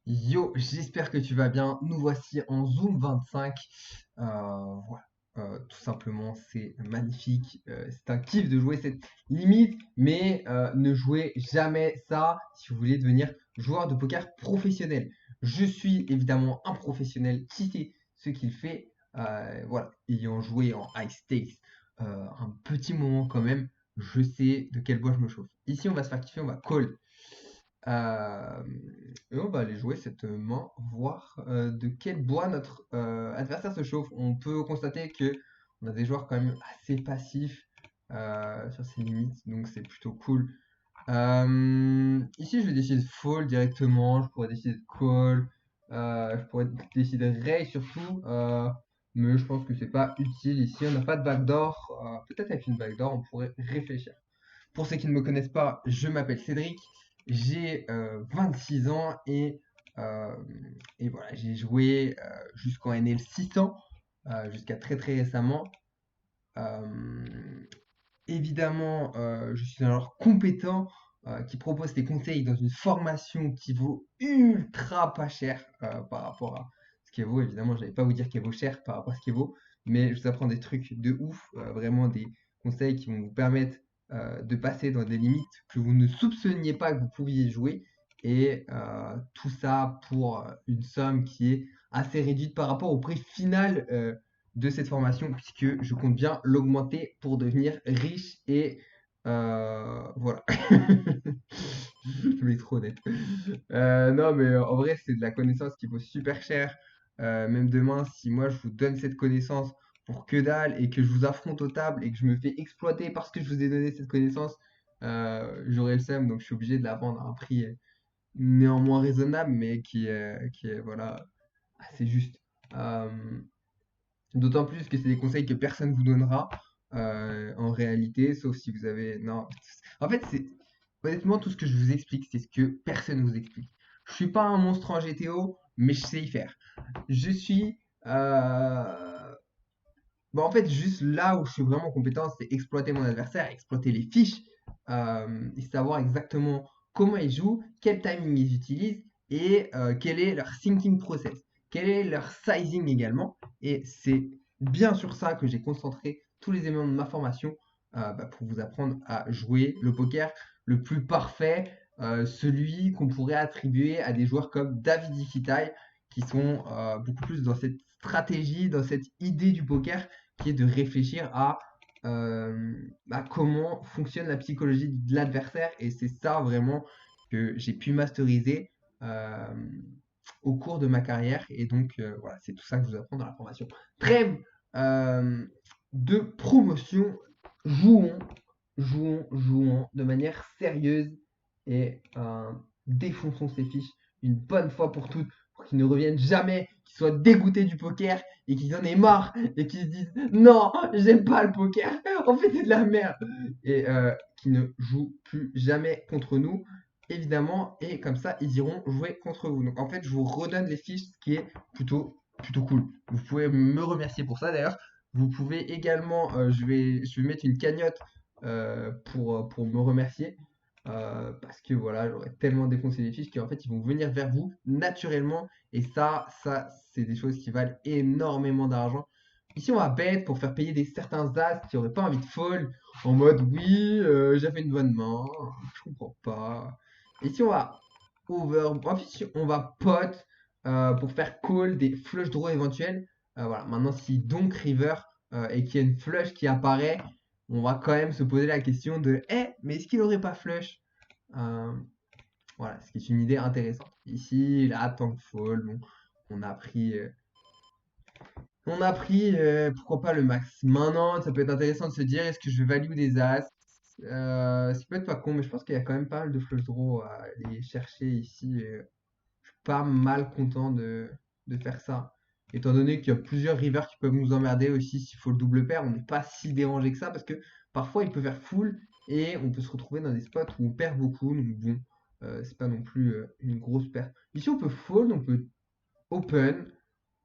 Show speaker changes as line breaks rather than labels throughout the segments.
Yo, j'espère que tu vas bien. Nous voici en Zoom 25. Voilà. Tout simplement, c'est magnifique. C'est un kiff de jouer cette limite, mais ne jouez jamais ça si vous voulez devenir joueur de poker professionnel. Je suis évidemment un professionnel qui sait ce qu'il fait. Voilà, ayant joué en high stakes un petit moment quand même, je sais de quel bois je me chauffe. Ici, on va se faire kiffer, on va call. Euh, et on va aller jouer cette main, voir de quel bois notre adversaire se chauffe. On peut constater que on a des joueurs quand même assez passifs sur ces limites, donc c'est plutôt cool. Ici, je vais décider de fold directement, je pourrais décider de call, je pourrais décider de raise surtout, mais je pense que c'est pas utile ici. On n'a pas de backdoor, peut-être avec une backdoor, on pourrait réfléchir. Pour ceux qui ne me connaissent pas, je m'appelle Cédric, j'ai 26 ans euh, et voilà, j'ai joué jusqu'en NL 600, jusqu'à très très récemment. Euh, Évidemment, je suis un joueur compétent qui propose des conseils dans une formation qui vaut ultra pas cher par rapport à ce qu'elle vaut. Évidemment, je n'allais pas vous dire qu'elle vaut cher par rapport à ce qu'elle vaut, mais je vous apprends des trucs de ouf, vraiment des conseils qui vont vous permettre de passer dans des limites que vous ne soupçonniez pas que vous pouviez jouer. Et tout ça pour une somme qui est assez réduite par rapport au prix final de cette formation puisque je compte bien l'augmenter pour devenir riche et voilà. Je vais être trop honnête. Non, mais en vrai, c'est de la connaissance qui vaut super cher. Même demain, si moi je vous donne cette connaissance pour que dalle et que je vous affronte aux tables et que je me fais exploiter parce que je vous ai donné cette connaissance, j'aurai le seum. Donc je suis obligé de la vendre à un prix néanmoins raisonnable, mais qui est voilà, assez juste. Euh, D'autant plus que c'est des conseils que personne vous donnera en réalité, sauf si vous avez. Non. En fait, c'est honnêtement tout ce que je vous explique, c'est ce que personne vous explique. Je suis pas un monstre en GTO, mais je sais y faire. Je suis. Bon, en fait, juste là où je suis vraiment compétent, c'est exploiter mon adversaire, exploiter les fiches, et savoir exactement comment ils jouent, quel timing ils utilisent et quel est leur thinking process, quel est leur sizing également. Et c'est bien sur ça que j'ai concentré tous les éléments de ma formation pour vous apprendre à jouer le poker le plus parfait, celui qu'on pourrait attribuer à des joueurs comme David Ifitai, qui sont beaucoup plus dans cette stratégie, dans cette idée du poker qui est de réfléchir à comment fonctionne la psychologie de l'adversaire. Et c'est ça vraiment que j'ai pu masteriser euh, au cours de ma carrière. Et donc, voilà, c'est tout ça que je vous apprends dans la formation. Trêve euh, de promotion. Jouons, jouons de manière sérieuse et défonçons ces fiches une bonne fois pour toutes pour qu'ils ne reviennent jamais, qu'ils soient dégoûtés du poker et qu'ils en aient marre et qu'ils se disent non, j'aime pas le poker, en fait c'est de la merde et qui ne jouent plus jamais contre nous évidemment et comme ça ils iront jouer contre vous. Donc en fait je vous redonne les fiches, ce qui est plutôt cool. Vous pouvez me remercier pour ça d'ailleurs. Vous pouvez également, je vais mettre une cagnotte pour me remercier. Parce que voilà, j'aurais tellement défoncé les fiches qu'en fait ils vont venir vers vous naturellement et ça c'est des choses qui valent énormément d'argent. Ici on va bet pour faire payer certains as qui n'auraient pas envie de fold en mode oui j'avais une bonne main, je comprends pas. Ici on va over, en fait on va pot pour faire call des flush draws éventuels. Voilà, maintenant si donc river et qu'il y a une flush qui apparaît, on va quand même se poser la question de mais est-ce qu'il aurait pas flush? Euh, voilà, ce qui est une idée intéressante. Ici, là, tank fall, bon, on a pris, euh, pourquoi pas le max. Maintenant, ça peut être intéressant de se dire, est-ce que je vais value des as? Ça peut être pas con, mais je pense qu'il y a quand même pas mal de flush draw à aller chercher ici. Je suis pas mal content de faire ça. Étant donné qu'il y a plusieurs rivers qui peuvent nous emmerder aussi s'il faut le double pair, on n'est pas si dérangé que ça parce que parfois il peut faire full et on peut se retrouver dans des spots où on perd beaucoup. Donc bon, c'est pas non plus une grosse perte. Ici on peut fold, on peut open.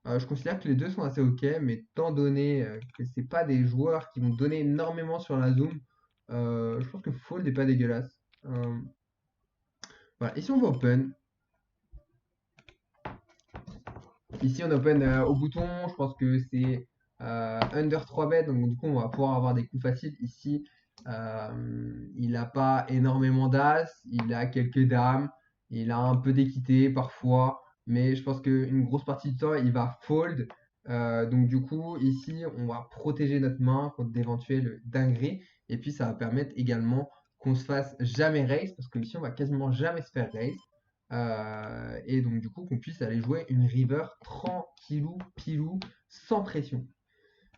Je considère que les deux sont assez ok, mais étant donné que c'est pas des joueurs qui vont donner énormément sur la zoom, je pense que fold n'est pas dégueulasse. Voilà, ici on va open. Ici, on open au bouton. Je pense que c'est under 3 bêtes. Donc, du coup, on va pouvoir avoir des coups faciles. Ici, il n'a pas énormément d'as. Il a quelques dames. Il a un peu d'équité parfois. Mais je pense qu'une grosse partie du temps, il va fold. Donc, du coup, ici, on va protéger notre main contre d'éventuelles dingueries. Et puis, ça va permettre également qu'on se fasse jamais raise. Parce que ici, on va quasiment jamais se faire raise. Et donc, du coup, qu'on puisse aller jouer une river tranquillou, pilou, sans pression.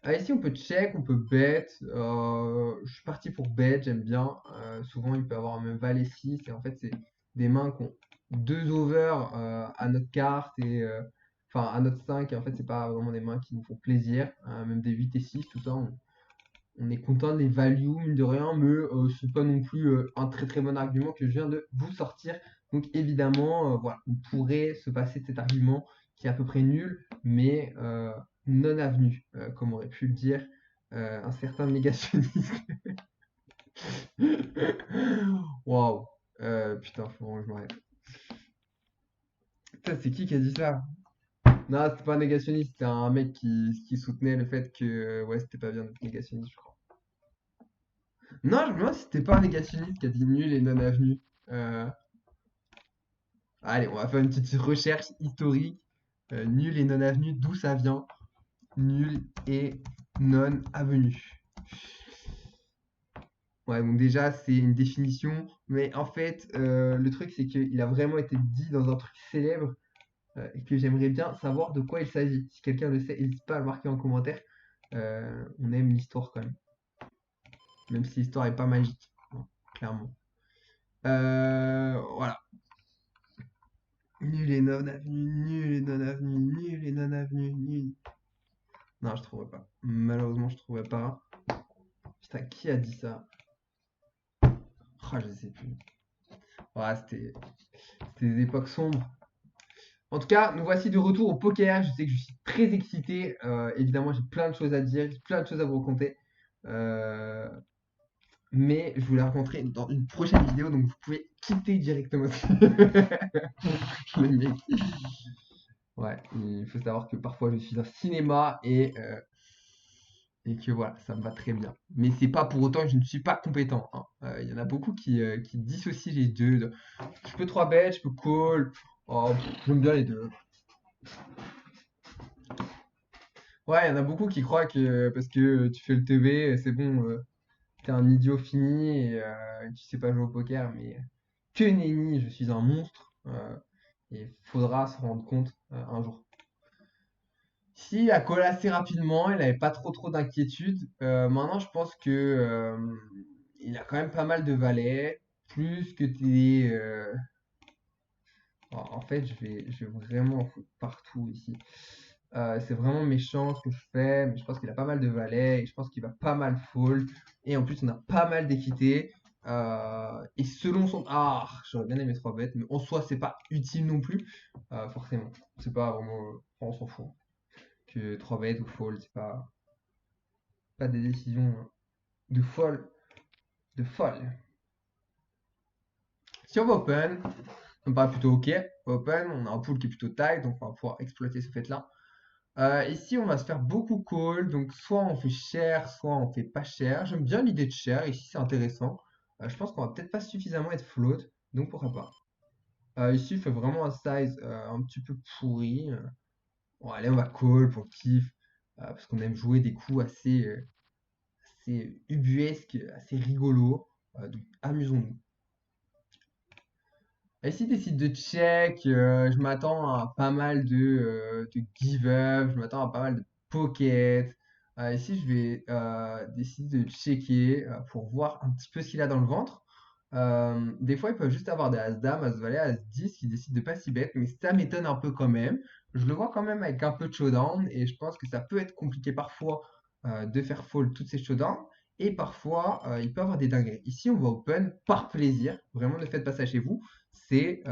Ici, on peut check, on peut bet. Je suis parti pour bet, j'aime bien. Souvent, il peut avoir même valet 6. Et en fait, c'est des mains qui ont 2 over à notre carte et enfin à notre 5. Et en fait, c'est pas vraiment des mains qui nous font plaisir. Même des 8 et 6, tout ça, on est content des values, mine de rien, mais c'est pas non plus un très très bon argument que je viens de vous sortir. Donc évidemment, voilà, on pourrait se passer de cet argument qui est à peu près nul, mais non avenu, comme aurait pu le dire un certain négationniste. Waouh, putain, faut vraiment que je m'arrête. Putain, c'est qui a dit ça? Non, c'était pas un négationniste, c'était un mec qui soutenait le fait que ouais, c'était pas bien d'être négationniste, je crois. Non, je me demande si c'était pas un négationniste qui a dit nul et non avenu. Euh, Allez, on va faire une petite recherche historique. Nul et non avenu, d'où ça vient? Nul et non avenu. Ouais, donc déjà, c'est une définition. Mais en fait, le truc, c'est qu'il a vraiment été dit dans un truc célèbre et que j'aimerais bien savoir de quoi il s'agit. Si quelqu'un le sait, n'hésite pas à le marquer en commentaire. On aime l'histoire quand même. Même si l'histoire est pas magique, hein, clairement. Voilà. Nul et non avenu, nul et non avenu, nul et non avenu, nul. Non, je trouverai pas. Malheureusement, je trouverai pas. Putain, qui a dit ça? Oh, je sais plus. Ouais, c'était des époques sombres. En tout cas, nous voici de retour au poker. Je sais que je suis très excité. Évidemment, j'ai plein de choses à dire, j'ai plein de choses à vous raconter. Euh, mais je vous les raconterai dans une prochaine vidéo, donc vous pouvez quitter directement. Le mec. Ouais, il faut savoir que parfois je suis un cinéma et que voilà, ça me va très bien. Mais c'est pas pour autant que je ne suis pas compétent, hein. Il y en a beaucoup qui dissocient les deux. Je peux 3 bêtes, je peux call. Oh, j'aime bien les deux. Ouais, il y en a beaucoup qui croient que parce que tu fais le TV, c'est bon, t'es un idiot fini et tu sais pas jouer au poker. Mais que nenni, je suis un monstre. Et faudra se rendre compte un jour. Si, il a collé assez rapidement, il n'avait pas trop d'inquiétude. Maintenant, je pense que il a quand même pas mal de valets, plus que des. En fait, je vais vraiment en foutre partout ici. C'est vraiment méchant ce que je fais, mais je pense qu'il a pas mal de valets et je pense qu'il va pas mal fold. Et en plus, on a pas mal d'équité. Et selon son. Ah, j'aurais bien aimé 3 bêtes, mais en soi, c'est pas utile non plus, forcément. C'est pas vraiment. On s'en fout. Que 3 bêtes ou fold, c'est pas des décisions de folle, de folle. Si on va open, ça me paraît plutôt ok. Open, on a un pool qui est plutôt tight, donc on va pouvoir exploiter ce fait-là. Ici, on va se faire beaucoup call, donc soit on fait cher, soit on fait pas cher. J'aime bien l'idée de cher, ici c'est intéressant. Je pense qu'on va peut-être pas suffisamment être float, donc pourquoi pas. Ici, il fait vraiment un size un petit peu pourri. Bon, allez, on va call pour le kiff, parce qu'on aime jouer des coups assez ubuesques, assez rigolos. Donc amusons-nous. Ici, décide de check. Je m'attends à pas mal de give-up. Je m'attends à pas mal de pocket. Ici, je vais décider de checker pour voir un petit peu ce qu'il a dans le ventre. Des fois, il peut juste avoir des As-Dame, As-Valet, As-10 qui décident de pas s'y bet, mais ça m'étonne un peu quand même. Je le vois quand même avec un peu de showdown et je pense que ça peut être compliqué parfois de faire fold toutes ces showdowns. Et parfois, il peut avoir des dingueries. Ici, on va open par plaisir. Vraiment, ne faites pas ça chez vous. C'est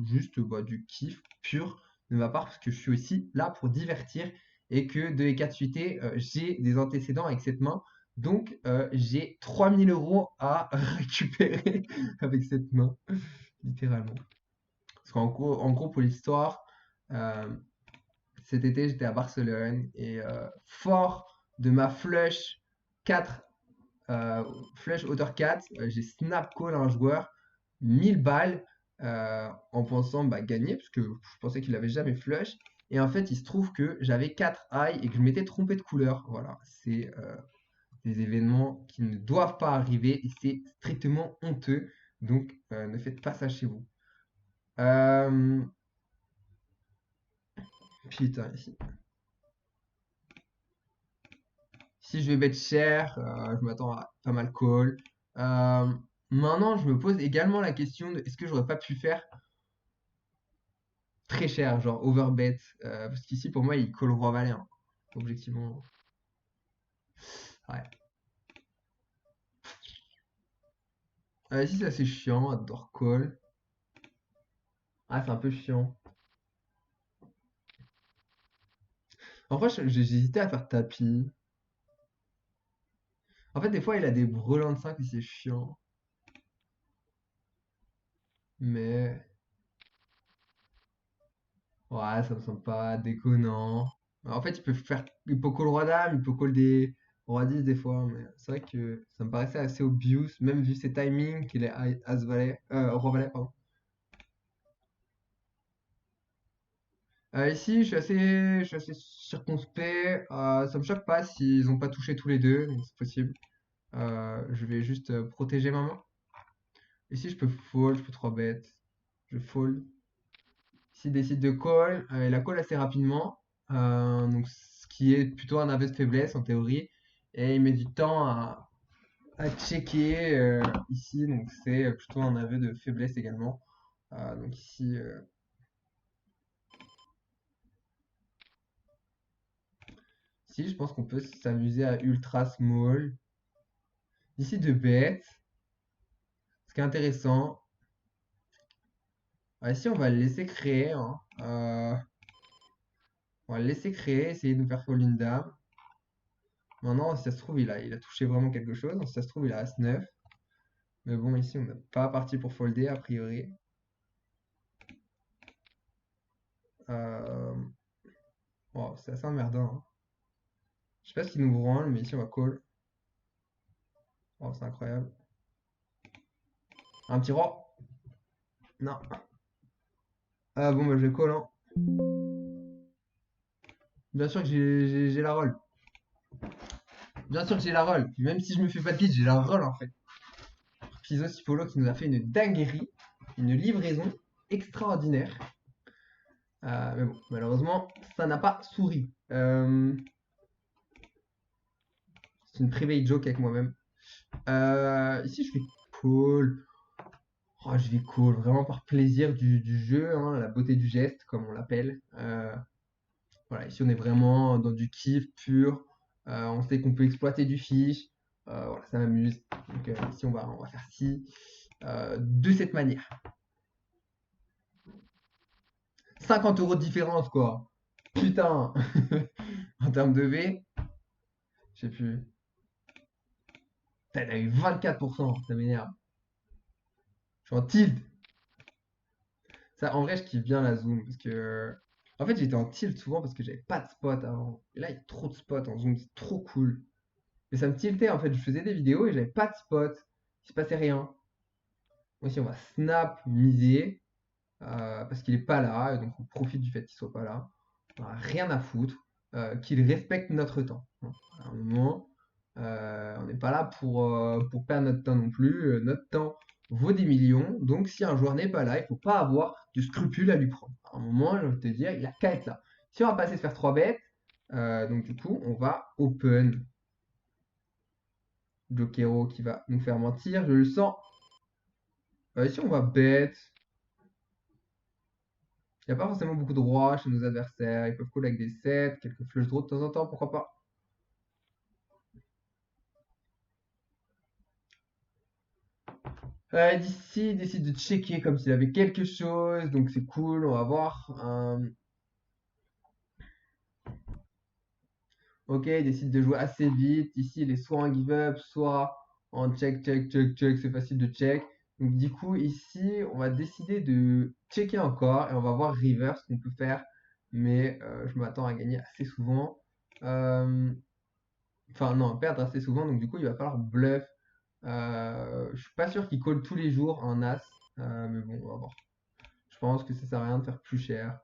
juste bah, du kiff pur de ma part parce que je suis aussi là pour divertir et que 2 et 4 suités, j'ai des antécédents avec cette main. Donc, j'ai 3000 € à récupérer avec cette main, littéralement. Parce qu'en gros, en gros pour l'histoire, euh, cet été, j'étais à Barcelone et fort de ma flush 4, euh, flush hauteur 4, j'ai snap call un joueur 1000 balles en pensant bah, gagner parce que je pensais qu'il avait jamais flush. Et en fait, il se trouve que j'avais 4 high et que je m'étais trompé de couleur. Voilà, c'est des événements qui ne doivent pas arriver et c'est strictement honteux. Donc, ne faites pas ça chez vous. Euh, Putain, si je vais bet cher, je m'attends à pas mal call. Euh, Maintenant, je me pose également la question de est-ce que j'aurais pas pu faire très cher, genre overbet, parce qu'ici pour moi il call roi valet, hein, objectivement. Ouais. Ici c'est assez chiant, adore call. Ah, c'est un peu chiant. En vrai, j'hésitais à faire tapis. En fait, des fois il a des brelans de 5 et c'est chiant. Mais ouais, ça me semble pas déconnant. En fait, il peut call roi dame, il peut call des roi 10 des fois, mais c'est vrai que ça me paraissait assez obvious, même vu ses timings, qu'il est as valet, roi valet, pardon. Ici, je suis assez circonspect. Ça me choque pas s'ils ont pas touché tous les deux, donc c'est possible. Je vais juste protéger ma main. Ici, je peux fold, je peux 3 bet. Je fold. S'il décide de call, il a call assez rapidement. Donc, ce qui est plutôt un aveu de faiblesse en théorie. Et il met du temps à checker ici. Donc, c'est plutôt un aveu de faiblesse également. Donc, ici, je pense qu'on peut s'amuser à ultra small. Ici, de bet. Ce qui est intéressant. Ici, on va le laisser créer, hein. On va le laisser créer, essayer de nous faire fold une dame. Maintenant, si ça se trouve, il a touché vraiment quelque chose. Si ça se trouve, il a As-9. Mais bon, ici, on n'est pas parti pour folder, a priori. Euh, oh, c'est assez emmerdant, hein. Je sais pas ce qu'il nous branle, mais ici, on va call. Oh, c'est incroyable. Un petit roi. Non. Ah bon, bah, je vais call, hein. Bien sûr que j'ai la roll. Bien sûr que j'ai la roll. Même si je me fais pas de pitch, j'ai la roll, en fait. Piso Cipolo qui nous a fait une dinguerie. Une livraison extraordinaire. Mais bon, malheureusement, ça n'a pas souri. C'est une private joke avec moi-même. Ici, je vais call. Oh, je vais call vraiment par plaisir du jeu, hein, la beauté du geste, comme on l'appelle. Voilà, ici, on est vraiment dans du kiff pur. On sait qu'on peut exploiter du fiche. Voilà, ça m'amuse. Donc, ici, on va faire ci de cette manière. 50 euros de différence, quoi. Putain. En termes de V, je sais plus. Putain, elle a eu 24%, ça m'énerve. Je suis en tilt. Ça, en vrai, je kiffe bien la zoom parce que. En fait, j'étais en tilt souvent parce que j'avais pas de spot avant. Et là, il y a trop de spots en zoom, c'est trop cool. Mais ça me tiltait en fait. Je faisais des vidéos et j'avais pas de spot. Il se passait rien. Moi aussi, on va snap, miser parce qu'il est pas là. Et donc, on profite du fait qu'il soit pas là. On a rien à foutre. Qu'il respecte notre temps. Bon, à un moment, on n'est pas là pour perdre notre temps non plus. Notre temps vaut des millions. Donc, si un joueur n'est pas là, il ne faut pas avoir de scrupule à lui prendre. À un moment, je vais te dire, il a qu'à être là. Si on va passer se faire 3 bêtes, donc du coup, on va open. Jokero qui va nous faire mentir, je le sens. Ici, on va bet. Il n'y a pas forcément beaucoup de rois chez nos adversaires. Ils peuvent call avec des 7, quelques flush draws de temps en temps, pourquoi pas. D'ici, il décide de checker comme s'il avait quelque chose, donc c'est cool, on va voir. Ok, il décide de jouer assez vite. Ici, il est soit en give up, soit en check, check, check, check, c'est facile de check. Donc du coup, ici, on va décider de checker encore et on va voir river ce qu'on peut faire mais je m'attends à gagner assez souvent. Euh, Enfin, non, perdre assez souvent, donc du coup, il va falloir bluff. Je suis pas sûr qu'il call tous les jours un as, mais bon, on va voir. Je pense que ça sert à rien de faire plus cher.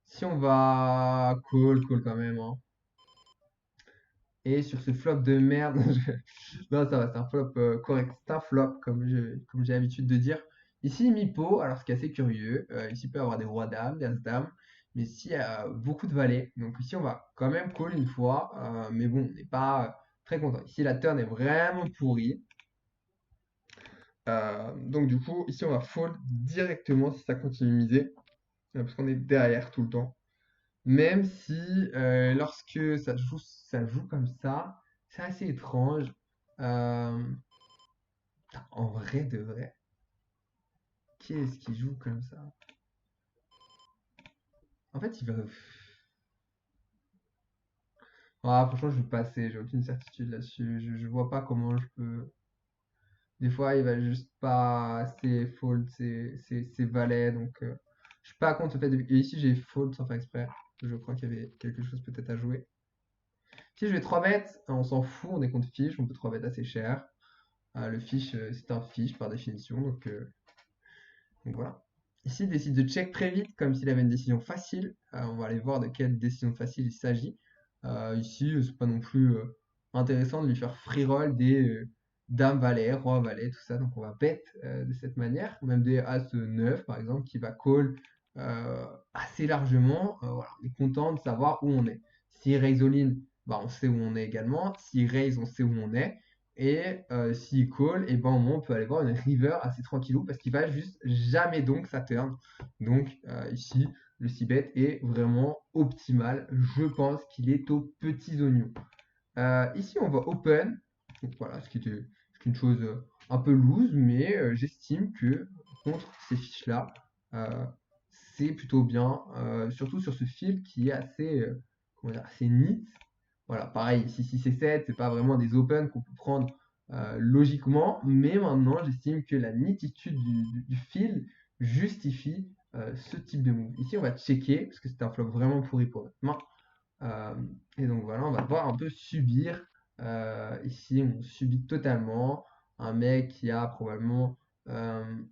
Si on va call quand même, hein. Et sur ce flop de merde, non, ça va, c'est un flop correct. C'est un flop, comme j'ai l'habitude de dire. Ici, mi-pot, alors ce qui est assez curieux, ici, il peut y avoir des rois dames, des as dames, mais ici, il y a beaucoup de valets. Donc ici, on va quand même call une fois, mais bon, on n'est pas très content. Ici, la turn est vraiment pourrie. Donc du coup, ici, on va fold directement si ça continue de miser, parce qu'on est derrière tout le temps. Même si lorsque ça joue comme ça, c'est assez étrange. Euh, En vrai de vrai, qui est-ce qui joue comme ça? En fait, il va. Ah, franchement, je vais passer, j'ai aucune certitude là-dessus. Je vois pas comment je peux. Des fois, il va juste pas assez fold ses valets, donc je suis pas contre le fait de. Et ici, j'ai fold sans faire exprès. Je crois qu'il y avait quelque chose peut-être à jouer. Si je vais 3 bêtes, on s'en fout, on est contre fiche, on peut 3 bêtes assez cher. Le fiche, c'est un fiche par définition, donc voilà. Ici, il décide de check très vite, comme s'il avait une décision facile. On va aller voir de quelle décision facile il s'agit. Ici, c'est pas non plus intéressant de lui faire free roll des dames valet, roi valet, tout ça. Donc on va bet de cette manière. Même des as 9 par exemple, qui va call assez largement. Voilà, on est content de savoir où on est. S'il raise all-in, bah, on sait où on est également. S'il raise, on sait où on est. Et s'il call, et ben au moins on peut aller voir une river assez tranquillou parce qu'il va juste jamais donc sa turn. Donc ici, le c-bet est vraiment optimal. Je pense qu'il est aux petits oignons. Ici, on va open. Donc voilà, ce qui est une chose un peu loose, mais j'estime que contre ces fiches-là, euh, c'est plutôt bien. Surtout sur ce fil qui est assez, comment dire, assez neat. Voilà, pareil, ici 6 et 7, c'est pas vraiment des open qu'on peut prendre logiquement, mais maintenant j'estime que la nititude du fil justifie ce type de move. Ici, on va checker, parce que c'est un flop vraiment pourri pour notre main. Euh, et donc voilà, on va devoir un peu subir. Ici, on subit totalement un mec qui a probablement euh,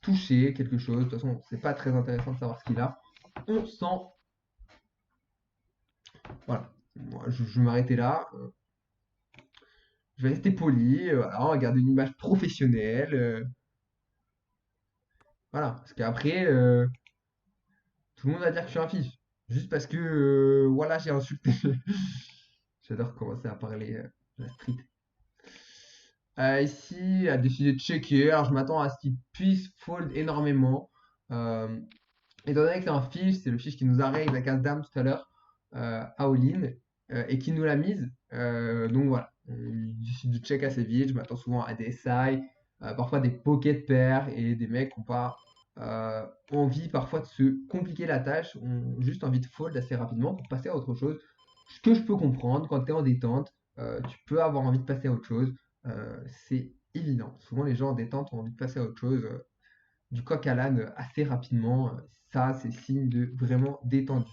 touché quelque chose. De toute façon, c'est pas très intéressant de savoir ce qu'il a. On sent. Voilà. Moi, je vais m'arrêter là. Je vais rester poli. Voilà, on va garder une image professionnelle. Voilà. Parce qu'après, tout le monde va dire que je suis un fils. Juste parce que, voilà, j'ai insulté. J'adore commencer à parler de la street. Ici, a décidé de checker. Alors, je m'attends à ce qu'il puisse fold énormément. Euh, Étant donné que c'est un fiche, c'est le fiche qui nous a raise la case dame tout à l'heure à all-in et qui nous l'a mise. Donc voilà, il décide de check assez vite. Je m'attends souvent à des SI, parfois des pocket pairs et des mecs qui n'ont pas envie parfois de se compliquer la tâche, ont juste envie de fold assez rapidement pour passer à autre chose. Ce que je peux comprendre, quand tu es en détente, tu peux avoir envie de passer à autre chose. C'est évident. Souvent, les gens en détente ont envie de passer à autre chose. Du coq à l'âne assez rapidement. Ça, c'est signe de vraiment détendu.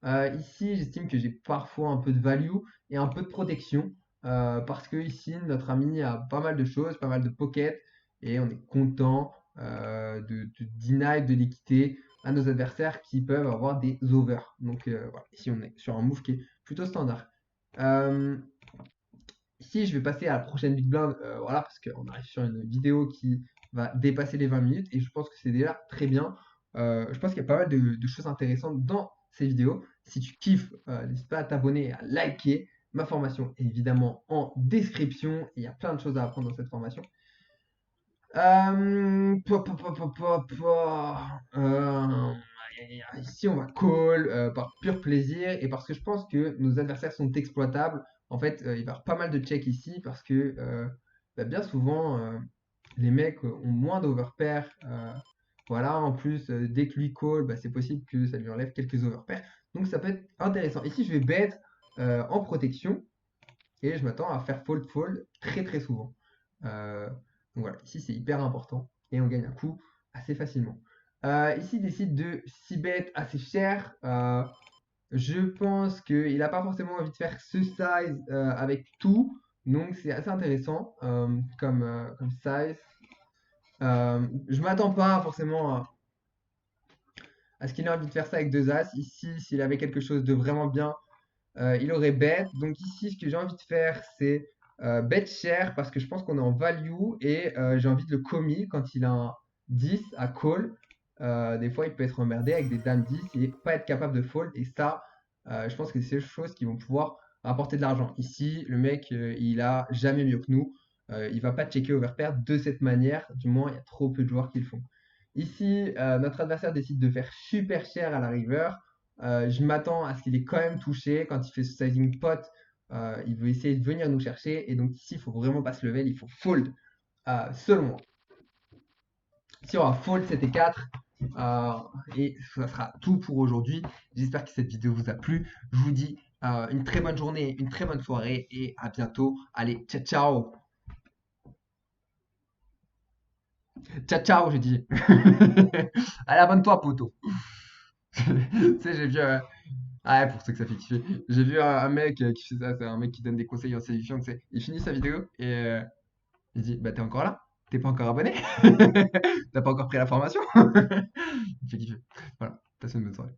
Ici, j'estime que j'ai parfois un peu de value et un peu de protection parce que ici, notre ami a pas mal de choses, pas mal de pockets et on est content de deny de l'équité à nos adversaires qui peuvent avoir des overs. Donc voilà, ici on est sur un move qui est plutôt standard. Euh, Ici, je vais passer à la prochaine Big Blind, voilà, parce qu'on arrive sur une vidéo qui va dépasser les 20 minutes et je pense que c'est déjà très bien. Je pense qu'il y a pas mal de choses intéressantes dans ces vidéos. Si tu kiffes, n'hésite pas à t'abonner et à liker. Ma formation est évidemment en description. Il y a plein de choses à apprendre dans cette formation. Po, po, po, po, po, po. Ici, on va call par pur plaisir et parce que je pense que nos adversaires sont exploitables. En fait, il va y avoir pas mal de checks ici parce que bah, bien souvent, les mecs ont moins d'overpairs. Voilà, en plus, dès que lui call, bah, c'est possible que ça lui enlève quelques overpairs. Donc ça peut être intéressant. Ici, je vais bet en protection et je m'attends à faire fold très très souvent. Donc voilà, ici c'est hyper important et on gagne un coup assez facilement. Ici, des sites de 6 bêtes assez chers. Je pense qu'il n'a pas forcément envie de faire ce size avec tout. Donc c'est assez intéressant comme size. Je m'attends pas forcément à ce qu'il ait envie de faire ça avec deux As. Ici, s'il avait quelque chose de vraiment bien, il aurait bet. Donc ici, ce que j'ai envie de faire, c'est bet cher parce que je pense qu'on est en value et j'ai envie de le commis quand il a un 10 à call. Des fois, il peut être emmerdé avec des dames 10 et pas être capable de fold. Et ça, je pense que c'est des choses qui vont pouvoir rapporter de l'argent. Ici, le mec, il a jamais mieux que nous. Il va pas checker overpair de cette manière. Du moins, il y a trop peu de joueurs qui le font. Ici, notre adversaire décide de faire super cher à la river. Je m'attends à ce qu'il ait quand même touché. Quand il fait ce sizing pot, il veut essayer de venir nous chercher. Et donc ici, il faut vraiment pas se level, il faut fold. Selon moi. Si on va fold, c'était 4. Et ça sera tout pour aujourd'hui. J'espère que cette vidéo vous a plu. Je vous dis une très bonne journée, une très bonne soirée et à bientôt. Allez, ciao ciao. Ciao ciao, je dis. Allez, abonne-toi, poteau. Tu sais, j'ai vu. Ah ouais, pour ceux que ça fait kiffer. J'ai vu un mec qui fait ça, c'est un mec qui donne des conseils en séduction, tu sais. Il finit sa vidéo et il dit, bah t'es encore là? T'es pas encore abonné? T'as pas encore pris la formation? Il fait kiffer. Voilà, passez une bonne soirée.